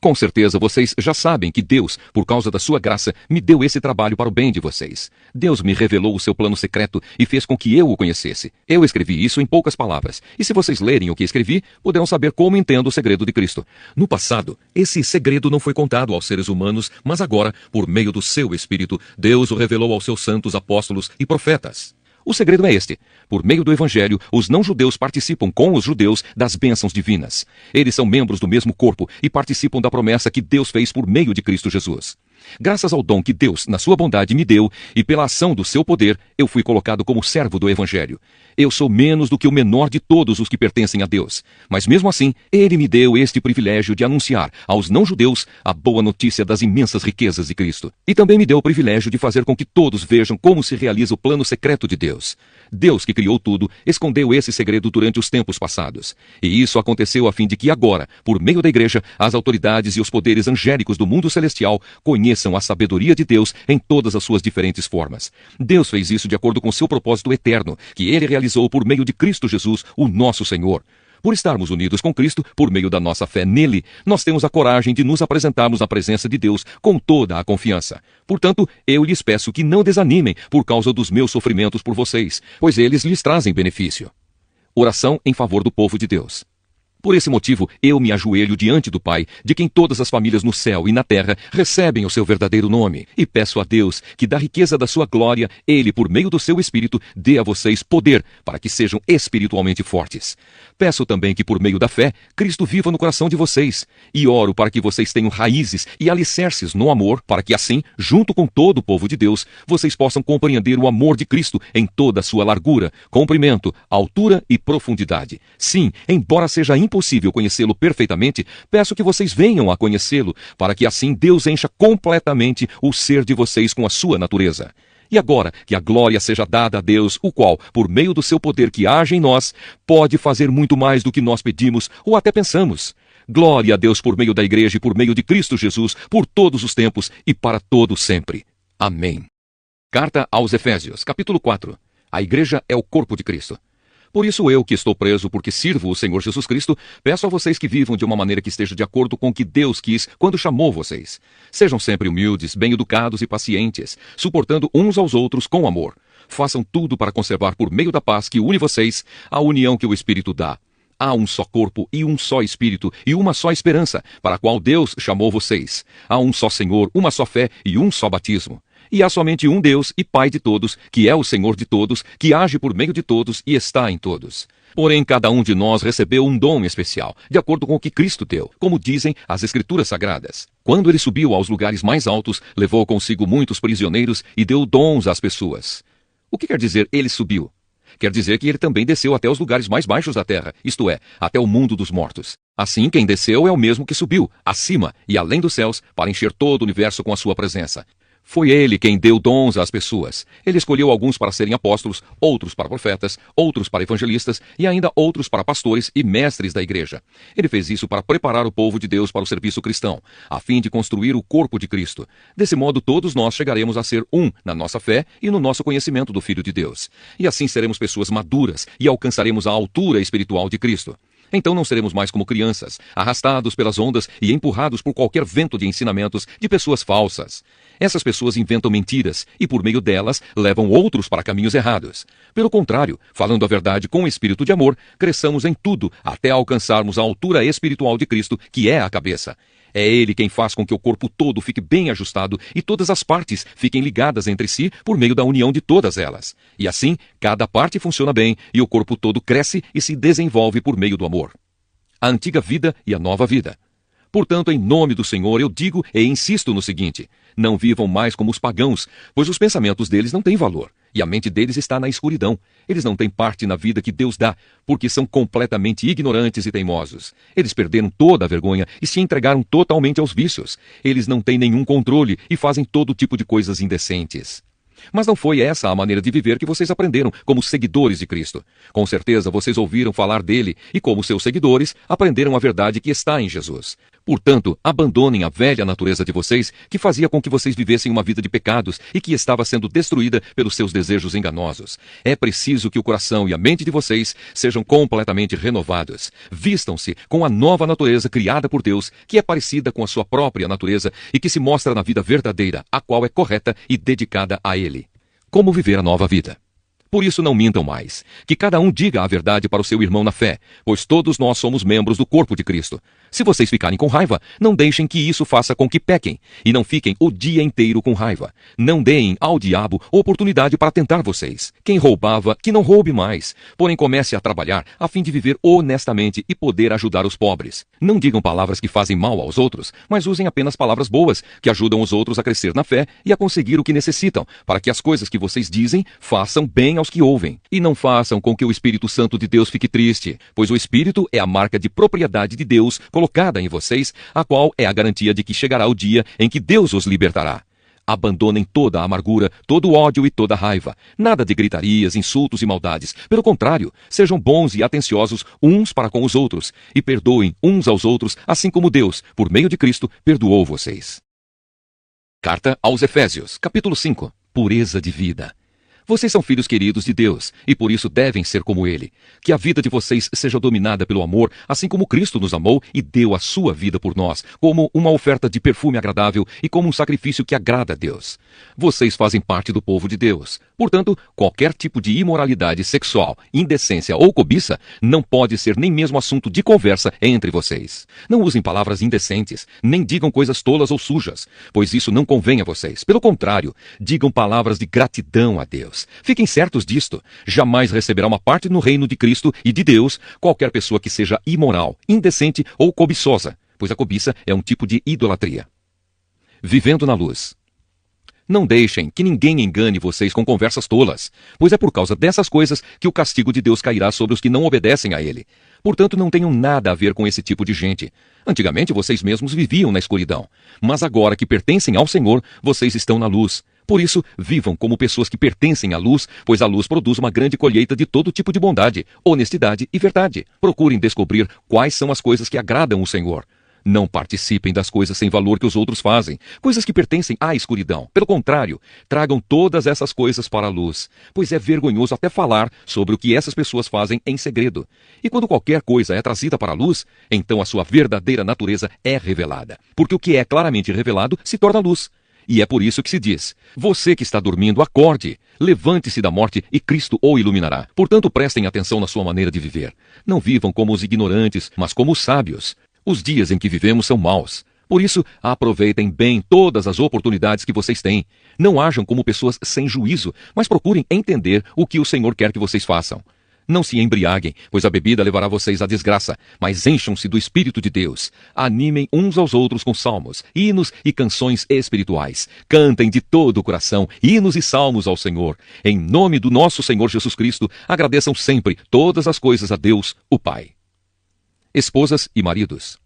Com certeza vocês já sabem que Deus, por causa da sua graça, me deu esse trabalho para o bem de vocês. Deus me revelou o seu plano secreto e fez com que eu o conhecesse. Eu escrevi isso em poucas palavras. E se vocês lerem o que escrevi, poderão saber como entendo o segredo de Cristo. No passado, esse segredo não foi contado aos seres humanos, mas agora, por meio do seu Espírito, Deus o revelou aos seus santos apóstolos e profetas. O segredo é este. Por meio do Evangelho, os não-judeus participam com os judeus das bênçãos divinas. Eles são membros do mesmo corpo e participam da promessa que Deus fez por meio de Cristo Jesus. Graças ao dom que Deus, na sua bondade, me deu, e pela ação do seu poder, eu fui colocado como servo do Evangelho. Eu sou menos do que o menor de todos os que pertencem a Deus. Mas mesmo assim, ele me deu este privilégio de anunciar aos não-judeus a boa notícia das imensas riquezas de Cristo. E também me deu o privilégio de fazer com que todos vejam como se realiza o plano secreto de Deus. Deus, que criou tudo, escondeu esse segredo durante os tempos passados. E isso aconteceu a fim de que agora, por meio da igreja, as autoridades e os poderes angélicos do mundo celestial conheçam a sabedoria de Deus em todas as suas diferentes formas. Deus fez isso de acordo com seu propósito eterno, que ele realizou por meio de Cristo Jesus, o nosso Senhor. Por estarmos unidos com Cristo, por meio da nossa fé nele, nós temos a coragem de nos apresentarmos à presença de Deus com toda a confiança. Portanto, eu lhes peço que não desanimem por causa dos meus sofrimentos por vocês, pois eles lhes trazem benefício. Oração em favor do povo de Deus. Por esse motivo, eu me ajoelho diante do Pai, de quem todas as famílias no céu e na terra recebem o seu verdadeiro nome, e peço a Deus que, da riqueza da sua glória, ele, por meio do seu Espírito, dê a vocês poder para que sejam espiritualmente fortes. Peço também que, por meio da fé, Cristo viva no coração de vocês, e oro para que vocês tenham raízes e alicerces no amor, para que assim, junto com todo o povo de Deus, vocês possam compreender o amor de Cristo em toda a sua largura, comprimento, altura e profundidade. Sim, embora seja impossível conhecê-lo perfeitamente, peço que vocês venham a conhecê-lo, para que assim Deus encha completamente o ser de vocês com a sua natureza. E agora, que a glória seja dada a Deus, o qual, por meio do seu poder que age em nós, pode fazer muito mais do que nós pedimos ou até pensamos. Glória a Deus por meio da igreja e por meio de Cristo Jesus, por todos os tempos e para todo sempre. Amém. Carta aos Efésios, capítulo 4. A igreja é o corpo de Cristo. Por isso eu, que estou preso porque sirvo o Senhor Jesus Cristo, peço a vocês que vivam de uma maneira que esteja de acordo com o que Deus quis quando chamou vocês. Sejam sempre humildes, bem-educados e pacientes, suportando uns aos outros com amor. Façam tudo para conservar por meio da paz que une vocês a união que o Espírito dá. Há um só corpo e um só Espírito e uma só esperança, para a qual Deus chamou vocês. Há um só Senhor, uma só fé e um só batismo. E há somente um Deus e Pai de todos, que é o Senhor de todos, que age por meio de todos e está em todos. Porém, cada um de nós recebeu um dom especial, de acordo com o que Cristo deu, como dizem as Escrituras Sagradas. Quando ele subiu aos lugares mais altos, levou consigo muitos prisioneiros e deu dons às pessoas. O que quer dizer ele subiu? Quer dizer que ele também desceu até os lugares mais baixos da terra, isto é, até o mundo dos mortos. Assim, quem desceu é o mesmo que subiu, acima e além dos céus, para encher todo o universo com a sua presença. Foi ele quem deu dons às pessoas. Ele escolheu alguns para serem apóstolos, outros para profetas, outros para evangelistas e ainda outros para pastores e mestres da igreja. Ele fez isso para preparar o povo de Deus para o serviço cristão, a fim de construir o corpo de Cristo. Desse modo, todos nós chegaremos a ser um na nossa fé e no nosso conhecimento do Filho de Deus. E assim seremos pessoas maduras e alcançaremos a altura espiritual de Cristo. Então não seremos mais como crianças, arrastados pelas ondas e empurrados por qualquer vento de ensinamentos de pessoas falsas. Essas pessoas inventam mentiras e, por meio delas, levam outros para caminhos errados. Pelo contrário, falando a verdade com espírito de amor, cresçamos em tudo até alcançarmos a altura espiritual de Cristo, que é a cabeça. É Ele quem faz com que o corpo todo fique bem ajustado e todas as partes fiquem ligadas entre si por meio da união de todas elas. E assim, cada parte funciona bem e o corpo todo cresce e se desenvolve por meio do amor. A antiga vida e a nova vida. Portanto, em nome do Senhor, eu digo e insisto no seguinte: não vivam mais como os pagãos, pois os pensamentos deles não têm valor, e a mente deles está na escuridão. Eles não têm parte na vida que Deus dá, porque são completamente ignorantes e teimosos. Eles perderam toda a vergonha e se entregaram totalmente aos vícios. Eles não têm nenhum controle e fazem todo tipo de coisas indecentes. Mas não foi essa a maneira de viver que vocês aprenderam como seguidores de Cristo. Com certeza vocês ouviram falar dele e, como seus seguidores, aprenderam a verdade que está em Jesus. Portanto, abandonem a velha natureza de vocês, que fazia com que vocês vivessem uma vida de pecados e que estava sendo destruída pelos seus desejos enganosos. É preciso que o coração e a mente de vocês sejam completamente renovados. Vistam-se com a nova natureza criada por Deus, que é parecida com a sua própria natureza e que se mostra na vida verdadeira, a qual é correta e dedicada a Ele. Como viver a nova vida? Por isso não mintam mais. Que cada um diga a verdade para o seu irmão na fé, pois todos nós somos membros do corpo de Cristo. Se vocês ficarem com raiva, não deixem que isso faça com que pequem, e não fiquem o dia inteiro com raiva. Não deem ao diabo oportunidade para tentar vocês. Quem roubava, que não roube mais. Porém, comece a trabalhar a fim de viver honestamente e poder ajudar os pobres. Não digam palavras que fazem mal aos outros, mas usem apenas palavras boas, que ajudam os outros a crescer na fé e a conseguir o que necessitam, para que as coisas que vocês dizem façam bem aos que ouvem. E não façam com que o Espírito Santo de Deus fique triste, pois o Espírito é a marca de propriedade de Deus colocada em vocês, a qual é a garantia de que chegará o dia em que Deus os libertará. Abandonem toda a amargura, todo o ódio e toda a raiva. Nada de gritarias, insultos e maldades. Pelo contrário, sejam bons e atenciosos uns para com os outros, e perdoem uns aos outros, assim como Deus, por meio de Cristo, perdoou vocês. Carta aos Efésios, capítulo 5. Pureza de vida. Vocês são filhos queridos de Deus, e por isso devem ser como Ele. Que a vida de vocês seja dominada pelo amor, assim como Cristo nos amou e deu a sua vida por nós, como uma oferta de perfume agradável e como um sacrifício que agrada a Deus. Vocês fazem parte do povo de Deus. Portanto, qualquer tipo de imoralidade sexual, indecência ou cobiça não pode ser nem mesmo assunto de conversa entre vocês. Não usem palavras indecentes, nem digam coisas tolas ou sujas, pois isso não convém a vocês. Pelo contrário, digam palavras de gratidão a Deus. Fiquem certos disto. Jamais receberá uma parte no reino de Cristo e de Deus qualquer pessoa que seja imoral, indecente ou cobiçosa, pois a cobiça é um tipo de idolatria. Vivendo na luz. Não deixem que ninguém engane vocês com conversas tolas, pois é por causa dessas coisas que o castigo de Deus cairá sobre os que não obedecem a Ele. Portanto, não tenham nada a ver com esse tipo de gente. Antigamente vocês mesmos viviam na escuridão, mas agora que pertencem ao Senhor, vocês estão na luz. Por isso, vivam como pessoas que pertencem à luz, pois a luz produz uma grande colheita de todo tipo de bondade, honestidade e verdade. Procurem descobrir quais são as coisas que agradam o Senhor. Não participem das coisas sem valor que os outros fazem, coisas que pertencem à escuridão. Pelo contrário, tragam todas essas coisas para a luz, pois é vergonhoso até falar sobre o que essas pessoas fazem em segredo. E quando qualquer coisa é trazida para a luz, então a sua verdadeira natureza é revelada, porque o que é claramente revelado se torna luz. E é por isso que se diz: você que está dormindo, acorde, levante-se da morte e Cristo o iluminará. Portanto, prestem atenção na sua maneira de viver. Não vivam como os ignorantes, mas como os sábios. Os dias em que vivemos são maus. Por isso, aproveitem bem todas as oportunidades que vocês têm. Não hajam como pessoas sem juízo, mas procurem entender o que o Senhor quer que vocês façam. Não se embriaguem, pois a bebida levará vocês à desgraça, mas encham-se do Espírito de Deus. Animem uns aos outros com salmos, hinos e canções espirituais. Cantem de todo o coração hinos e salmos ao Senhor. Em nome do nosso Senhor Jesus Cristo, agradeçam sempre todas as coisas a Deus, o Pai. Esposas e maridos.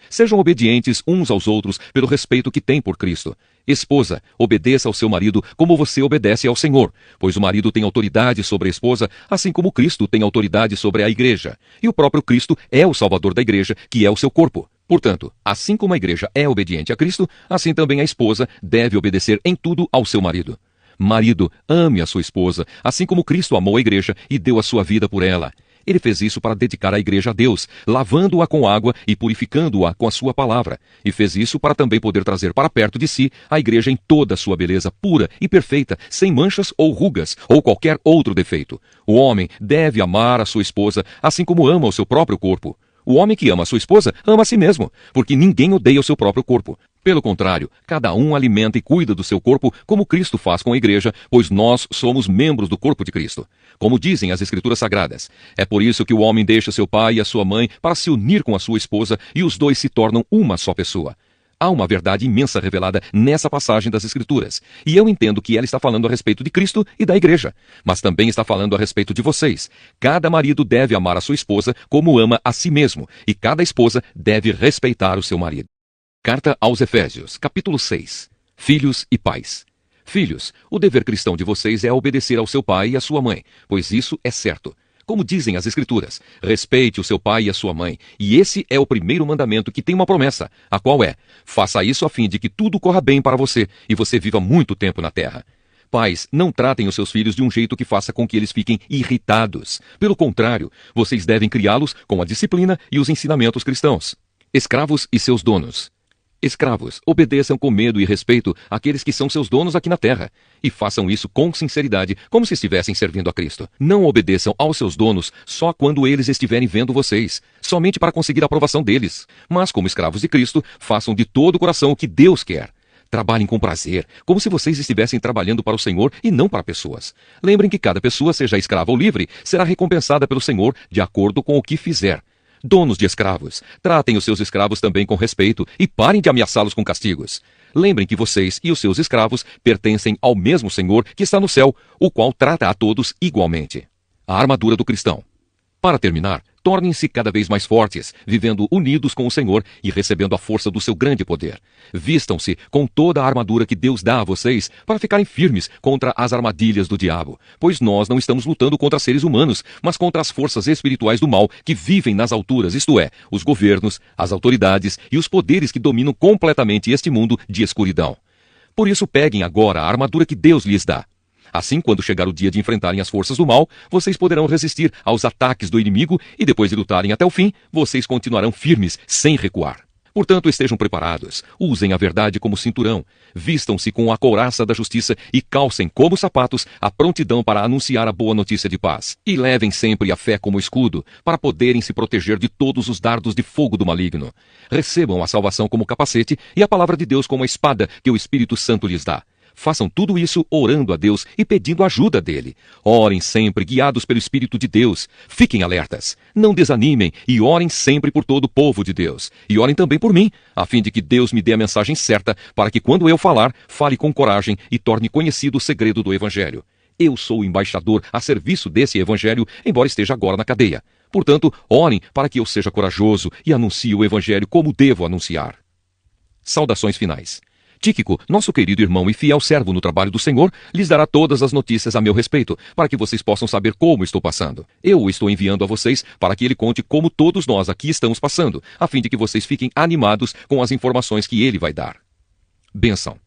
Sejam obedientes uns aos outros pelo respeito que têm por Cristo. Esposa, obedeça ao seu marido como você obedece ao Senhor, pois o marido tem autoridade sobre a esposa, assim como Cristo tem autoridade sobre a igreja. E o próprio Cristo é o Salvador da igreja, que é o seu corpo. Portanto, assim como a igreja é obediente a Cristo, assim também a esposa deve obedecer em tudo ao seu marido. Marido, ame a sua esposa, assim como Cristo amou a igreja e deu a sua vida por ela. Ele fez isso para dedicar a igreja a Deus, lavando-a com água e purificando-a com a sua palavra. E fez isso para também poder trazer para perto de si a igreja em toda a sua beleza pura e perfeita, sem manchas ou rugas ou qualquer outro defeito. O homem deve amar a sua esposa, assim como ama o seu próprio corpo. O homem que ama a sua esposa ama a si mesmo, porque ninguém odeia o seu próprio corpo. Pelo contrário, cada um alimenta e cuida do seu corpo como Cristo faz com a igreja, pois nós somos membros do corpo de Cristo. Como dizem as Escrituras Sagradas, é por isso que o homem deixa seu pai e a sua mãe para se unir com a sua esposa e os dois se tornam uma só pessoa. Há uma verdade imensa revelada nessa passagem das Escrituras, e eu entendo que ela está falando a respeito de Cristo e da igreja, mas também está falando a respeito de vocês. Cada marido deve amar a sua esposa como ama a si mesmo, e cada esposa deve respeitar o seu marido. Carta aos Efésios, capítulo 6. Filhos e pais. Filhos, o dever cristão de vocês é obedecer ao seu pai e à sua mãe, pois isso é certo. Como dizem as Escrituras, respeite o seu pai e a sua mãe, e esse é o primeiro mandamento que tem uma promessa, a qual é: faça isso a fim de que tudo corra bem para você e você viva muito tempo na terra. Pais, não tratem os seus filhos de um jeito que faça com que eles fiquem irritados. Pelo contrário, vocês devem criá-los com a disciplina e os ensinamentos cristãos. Escravos e seus donos. Escravos, obedeçam com medo e respeito àqueles que são seus donos aqui na terra, e façam isso com sinceridade, como se estivessem servindo a Cristo. Não obedeçam aos seus donos só quando eles estiverem vendo vocês, somente para conseguir a aprovação deles. Mas, como escravos de Cristo, façam de todo o coração o que Deus quer. Trabalhem com prazer, como se vocês estivessem trabalhando para o Senhor e não para pessoas. Lembrem que cada pessoa, seja escrava ou livre, será recompensada pelo Senhor de acordo com o que fizer. Donos de escravos, tratem os seus escravos também com respeito e parem de ameaçá-los com castigos. Lembrem que vocês e os seus escravos pertencem ao mesmo Senhor que está no céu, o qual trata a todos igualmente. A armadura do cristão. Para terminar, tornem-se cada vez mais fortes, vivendo unidos com o Senhor e recebendo a força do seu grande poder. Vistam-se com toda a armadura que Deus dá a vocês para ficarem firmes contra as armadilhas do diabo, pois nós não estamos lutando contra seres humanos, mas contra as forças espirituais do mal que vivem nas alturas, isto é, os governos, as autoridades e os poderes que dominam completamente este mundo de escuridão. Por isso peguem agora a armadura que Deus lhes dá. Assim, quando chegar o dia de enfrentarem as forças do mal, vocês poderão resistir aos ataques do inimigo e depois de lutarem até o fim, vocês continuarão firmes, sem recuar. Portanto, estejam preparados, usem a verdade como cinturão, vistam-se com a couraça da justiça e calcem como sapatos a prontidão para anunciar a boa notícia de paz. E levem sempre a fé como escudo, para poderem se proteger de todos os dardos de fogo do maligno. Recebam a salvação como capacete e a palavra de Deus como a espada que o Espírito Santo lhes dá. Façam tudo isso orando a Deus e pedindo ajuda dele. Orem sempre, guiados pelo Espírito de Deus. Fiquem alertas. Não desanimem e orem sempre por todo o povo de Deus. E orem também por mim, a fim de que Deus me dê a mensagem certa, para que quando eu falar, fale com coragem e torne conhecido o segredo do Evangelho. Eu sou o embaixador a serviço desse Evangelho, embora esteja agora na cadeia. Portanto, orem para que eu seja corajoso e anuncie o Evangelho como devo anunciar. Saudações finais. Tíquico, nosso querido irmão e fiel servo no trabalho do Senhor, lhes dará todas as notícias a meu respeito, para que vocês possam saber como estou passando. Eu o estou enviando a vocês para que ele conte como todos nós aqui estamos passando, a fim de que vocês fiquem animados com as informações que ele vai dar. Bênção.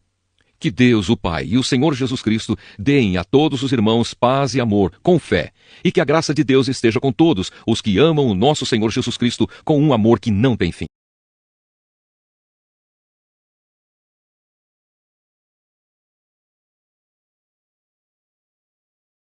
Que Deus, o Pai e o Senhor Jesus Cristo deem a todos os irmãos paz e amor, com fé, e que a graça de Deus esteja com todos os que amam o nosso Senhor Jesus Cristo com um amor que não tem fim.